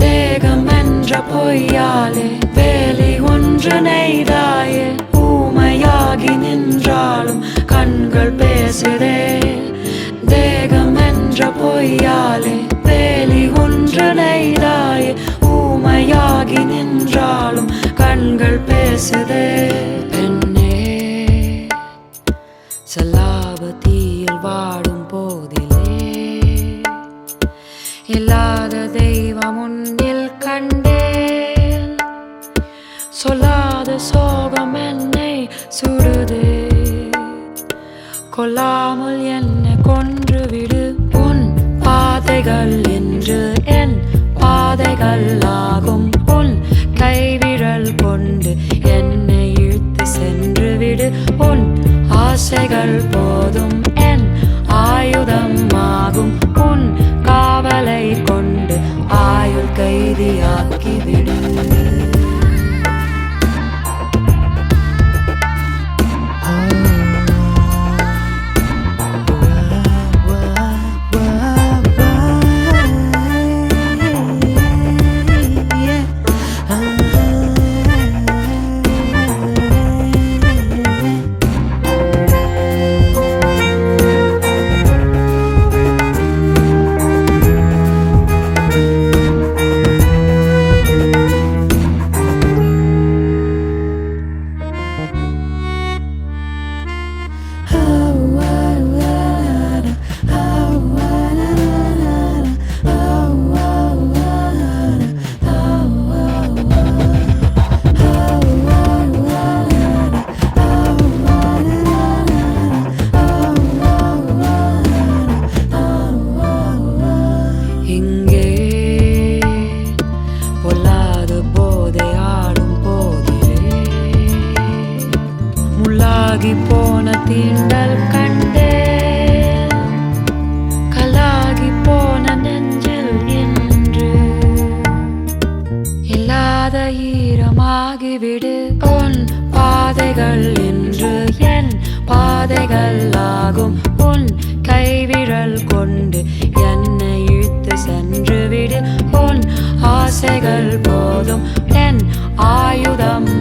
தேகம் என்ற பொய்யாலே வேலி ஒன்று நெய்தாயே, ஊமையாகி நின்றாலும் கண்கள் பேசுதே. தேகம் என்ற பொய்யாலே வேலி ஒன்று நெய்தாயே, ஊமையாகி நின்றாலும் கண்கள் பேசுதே. பெண்ணே சல்லாபத்தியில் வாடும் போதிலே, இல்லாத தெய்வம் உன்னில் கண்டேன். சொல்லாத சோகம் என்னை சுடுதே, கொல்லாமல் என்னை கொன்றுவிடு. உன் பாதைகள் என்று என் பாதைகள் ஆகும், உன் கைவிரல் கொண்டு என்னை இழுத்து சென்று விடு. உன் ஆசைகள் போதும் என் ஆயுதம் ஆகும், உன் காவலை கொண்டு ஆயுள் கைதியாக்கிவிடு. போன தீண்டல் கண்டேன், கலாகி போன நெஞ்சில் இன்று இல்லாத ஈரமாகிவிடு. உன் பாதைகள் இன்று என் பாதைகள் ஆகும், உன் கைவிரல் கொண்டு என்னை இழுத்து சென்று விடு. உன் ஆசைகள் போதும் என் ஆயுதம்